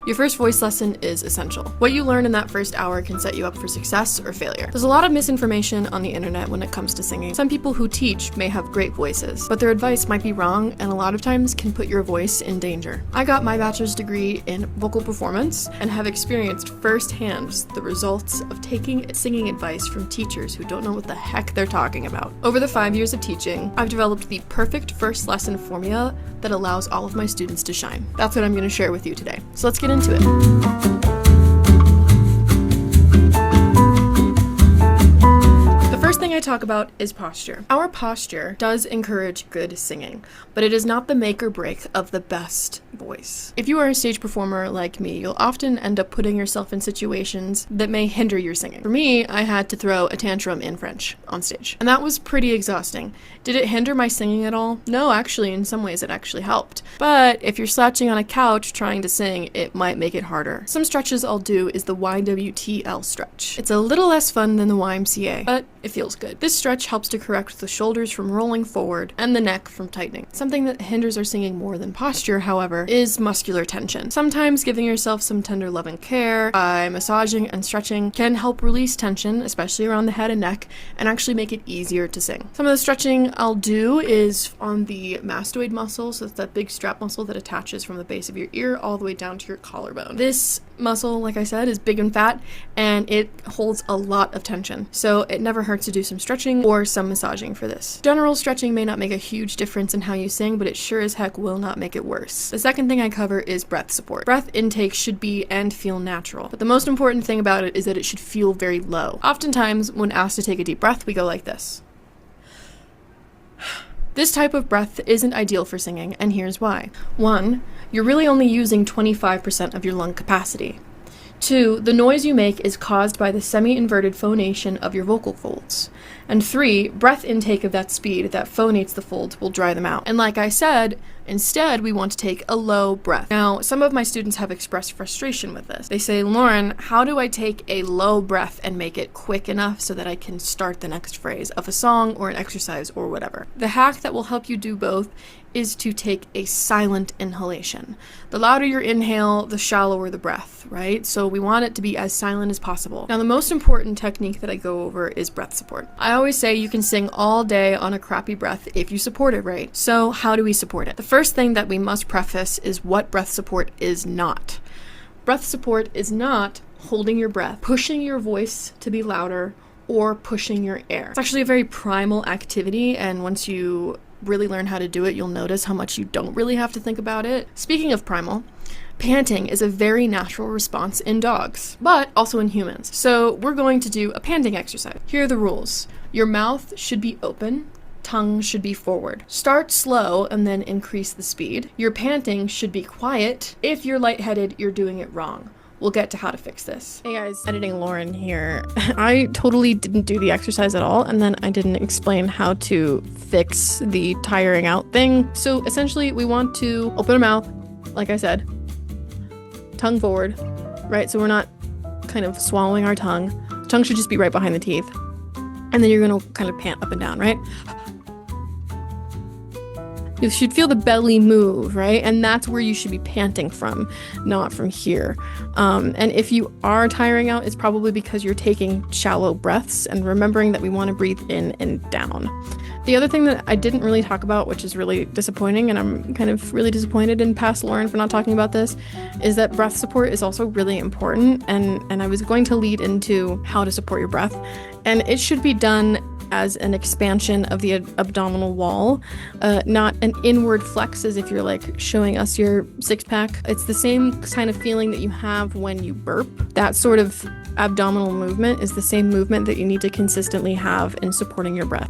Your first voice lesson is essential. What you learn in that first hour can set you up for success or failure. There's a lot of misinformation on the internet when it comes to singing. Some people who teach may have great voices, but their advice might be wrong and a lot of times can put your voice in danger. I got my bachelor's degree in vocal performance and have experienced firsthand the results of taking singing advice from teachers who don't know what the heck they're talking about. Over the 5 years of teaching, I've developed the perfect first lesson formula that allows all of my students to shine. That's what I'm going to share with you today. So let's get into it. The first thing I talk about is posture. Our posture does encourage good singing, but it is not the make or break of the best voice. If you are a stage performer like me, you'll often end up putting yourself in situations that may hinder your singing. For me, I had to throw a tantrum in French on stage, and that was pretty exhausting. Did it hinder my singing at all? No, actually, in some ways it actually helped. But if you're slouching on a couch trying to sing, it might make it harder. Some stretches I'll do is the YWTL stretch. It's a little less fun than the YMCA, but it feels good. This stretch helps to correct the shoulders from rolling forward and the neck from tightening. Something that hinders our singing more than posture, however, is muscular tension. Sometimes giving yourself some tender love and care by massaging and stretching can help release tension, especially around the head and neck, and actually make it easier to sing. Some of the stretching I'll do is on the mastoid muscle, so it's that big strap muscle that attaches from the base of your ear all the way down to your collarbone. This muscle, like I said, is big and fat, and it holds a lot of tension, so it never hurts to do some stretching or some massaging for this. General stretching may not make a huge difference in how you sing, but it sure as heck will not make it worse. The second thing I cover is breath support. Breath intake should be and feel natural, but the most important thing about it is that it should feel very low. Oftentimes, when asked to take a deep breath, we go like this. This type of breath isn't ideal for singing, and here's why. 1, you're really only using 25% of your lung capacity. 2, the noise you make is caused by the semi-inverted phonation of your vocal folds. And 3, breath intake of that speed that phonates the folds will dry them out. And like I said, instead we want to take a low breath. Now, some of my students have expressed frustration with this. They say, Lauren, how do I take a low breath and make it quick enough so that I can start the next phrase of a song or an exercise or whatever? The hack that will help you do both is to take a silent inhalation. The louder your inhale, the shallower the breath, right? So we want it to be as silent as possible. Now, the most important technique that I go over is breath support. I always say you can sing all day on a crappy breath if you support it right. So how do we support it? The first thing that we must preface is what breath support is not. Breath support is not holding your breath, pushing your voice to be louder, or pushing your air. It's actually a very primal activity, and once you really learn how to do it, you'll notice how much you don't really have to think about it. Speaking of primal, panting is a very natural response in dogs, but also in humans. So we're going to do a panting exercise. Here are the rules. Your mouth should be open, tongue should be forward. Start slow and then increase the speed. Your panting should be quiet. If you're lightheaded, you're doing it wrong. We'll get to how to fix this. Hey guys, editing Lauren here. I totally didn't do the exercise at all, and then I didn't explain how to fix the tiring out thing. So essentially, we want to open our mouth, like I said, tongue forward, right? So we're not kind of swallowing our tongue. Tongue should just be right behind the teeth. And then you're gonna kind of pant up and down, right? You should feel the belly move, right? And that's where you should be panting from, not from here. And if you are tiring out, it's probably because you're taking shallow breaths and remembering that we want to breathe in and down. The other thing that I didn't really talk about, which is really disappointing, and I'm kind of really disappointed in past Lauren for not talking about this, is that breath support is also really important. And I was going to lead into how to support your breath. And it should be done as an expansion of the abdominal wall, not an inward flex as if you're like showing us your six-pack. It's the same kind of feeling that you have when you burp. That sort of abdominal movement is the same movement that you need to consistently have in supporting your breath.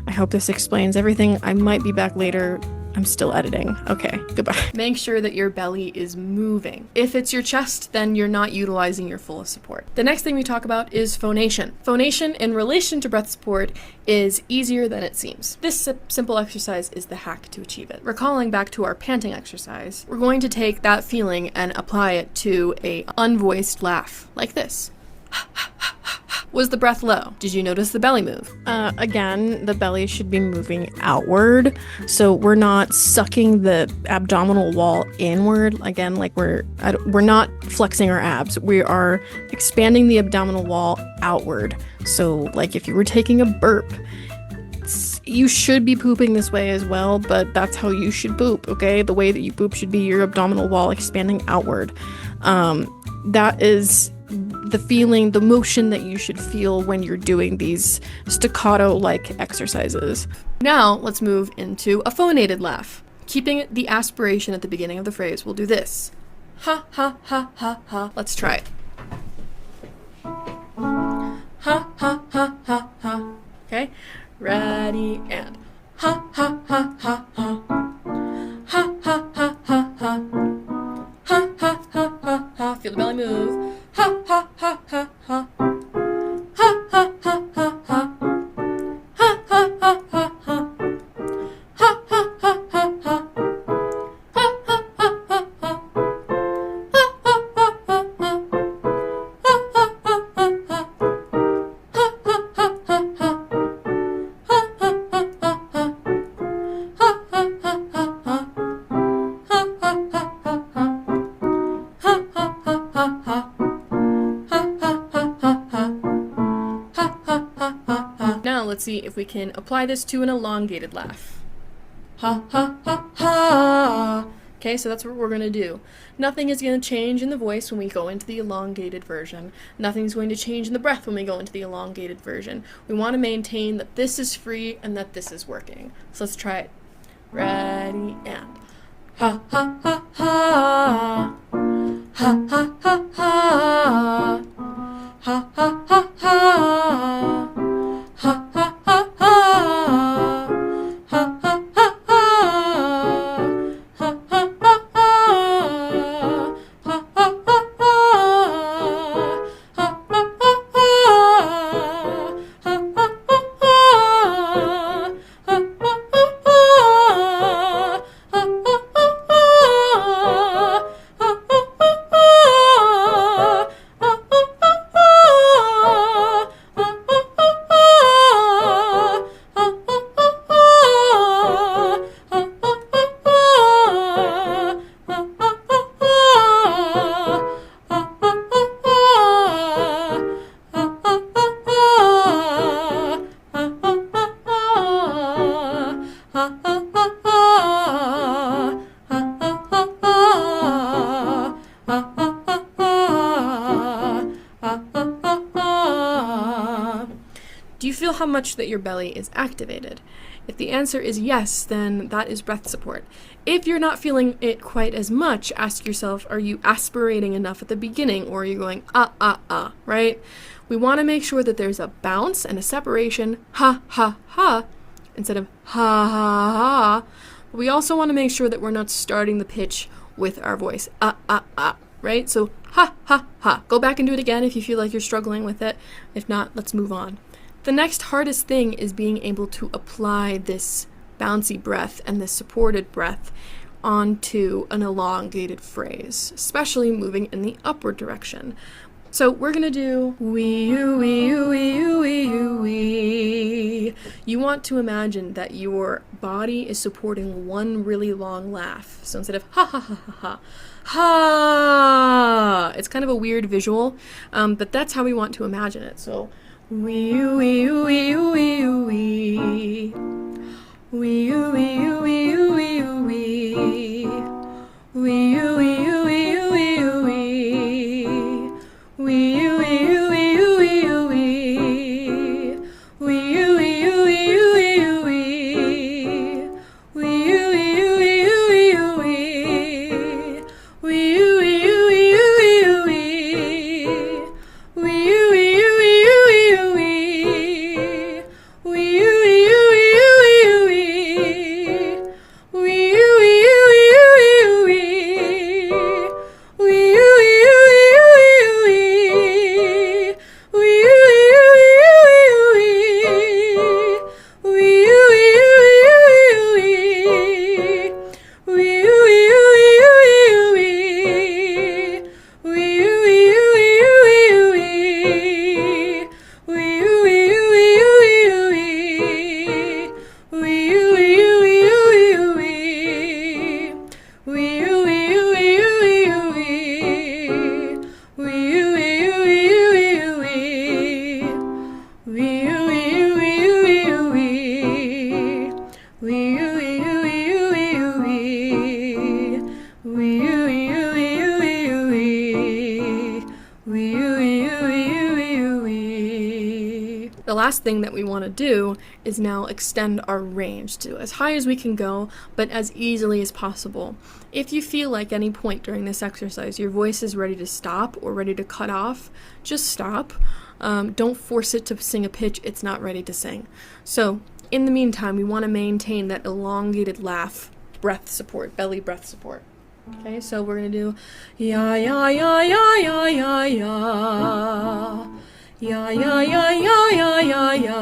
I hope this explains everything. I might be back later. I'm still editing. Okay, goodbye. Make sure that your belly is moving. If it's your chest, then you're not utilizing your fullest support. The next thing we talk about is phonation. Phonation in relation to breath support is easier than it seems. This simple exercise is the hack to achieve it. Recalling back to our panting exercise, we're going to take that feeling and apply it to a unvoiced laugh, like this. Was the breath low? Did you notice the belly move? Again, the belly should be moving outward. So we're not sucking the abdominal wall inward. Again, like we're not flexing our abs. We are expanding the abdominal wall outward. So like if you were taking a burp, you should be pooping this way as well, but that's how you should poop, okay? The way that you poop should be your abdominal wall expanding outward. That is the feeling, the motion that you should feel when you're doing these staccato-like exercises. Now, let's move into a phonated laugh. Keeping the aspiration at the beginning of the phrase, we'll do this. Ha, ha, ha, ha, ha. Let's try it. Ha, ha, ha, ha, ha. Okay? Ready, and ha, ha, ha, ha, ha. Ha, ha, ha, ha, ha. Ha, ha, ha, ha, ha. Feel the belly move. Ha, ha, ha, ha, ha. Ha, ha, ha, ha, ha. Ha, ha, ha, ha, ha. Ha, ha, ha, ha, ha. Ha, ha, ha, ha, ha. Ha, ha, ha, ha, ha. Ha, ha, ha, ha, ha. Ha, ha, ha, ha, ha. Ha, ha, ha, ha, ha. Ha, ha, ha, ha, ha. Ha, ha, ha, ha, ha. Ha, ha, ha, ha, ha. Now let's see if we can apply this to an elongated laugh. Ha ha ha ha. Okay, so that's what we're going to do. Nothing is going to change in the voice when we go into the elongated version. Nothing's going to change in the breath when we go into the elongated version. We want to maintain that this is free and that this is working. So let's try it. Ready, and ha ha ha ha. Ha ha ha ha. Ha ha ha ha. Ha ha ha ha. Ha ha ha ha. Ha ha ha ha. Ha ha ha ha. Ha ha ha ha. Ha ha ha ha. Ha ha Do you feel how much that your belly is activated? If the answer is yes, then that is breath support. If you're not feeling it quite as much, ask yourself, are you aspirating enough at the beginning, or are you going right? We want to make sure that there's a bounce and a separation, ha, ha, ha, instead of ha, ha, ha. But we also want to make sure that we're not starting the pitch with our voice, right? So ha, ha, ha. Go back and do it again if you feel like you're struggling with it. If not, let's move on. The next hardest thing is being able to apply this bouncy breath and this supported breath onto an elongated phrase, especially moving in the upward direction. So we're going to do wee. You want to imagine that your body is supporting one really long laugh. So instead of ha ha ha ha ha, ha, it's kind of a weird visual, but that's how we want to imagine it. So wee. last thing that we want to do is now extend our range to as high as we can go, but as easily as possible. If you feel like any point during this exercise your voice is ready to stop or ready to cut off, just stop. Don't force it to sing a pitch it's not ready to sing. So, in the meantime, we want to maintain that elongated laugh, breath support, belly breath support. Okay, so we're going to do ya ya ya ya ya ya ya. Ya ya ya ya ya ya ya.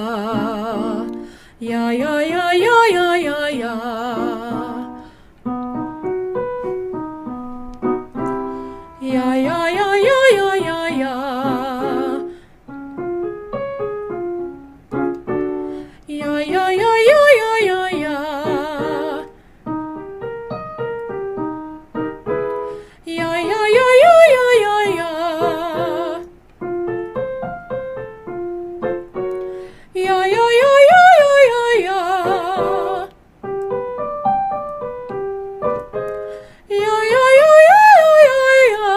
Ya ya ya ya ya ya ya. Ya ya ya ya ya ya ya. Ya ya ya ya ya ya ya. Ya ya ya ya ya ya ya. Ya ya ya ya ya ya ya. Ya ya ya ya ya ya.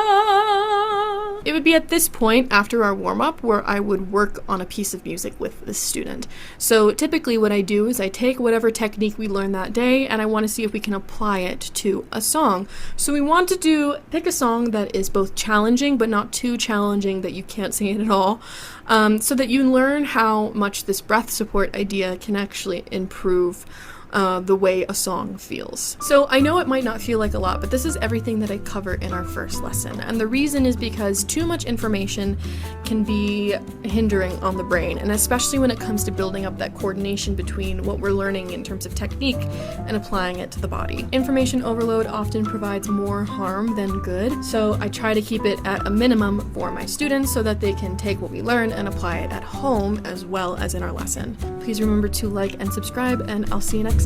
It would be at this point after our warm-up where I would work on a piece of music with the student. So typically what I do is I take whatever technique we learned that day and I want to see if we can apply it to a song. So we want to pick a song that is both challenging but not too challenging that you can't sing it at all, so that you learn how much this breath support idea can actually improve the way a song feels. So I know it might not feel like a lot, but this is everything that I cover in our first lesson. And the reason is because too much information can be hindering on the brain, and especially when it comes to building up that coordination between what we're learning in terms of technique and applying it to the body. Information overload often provides more harm than good, so I try to keep it at a minimum for my students so that they can take what we learn and apply it at home as well as in our lesson. Please remember to like and subscribe, and I'll see you next time.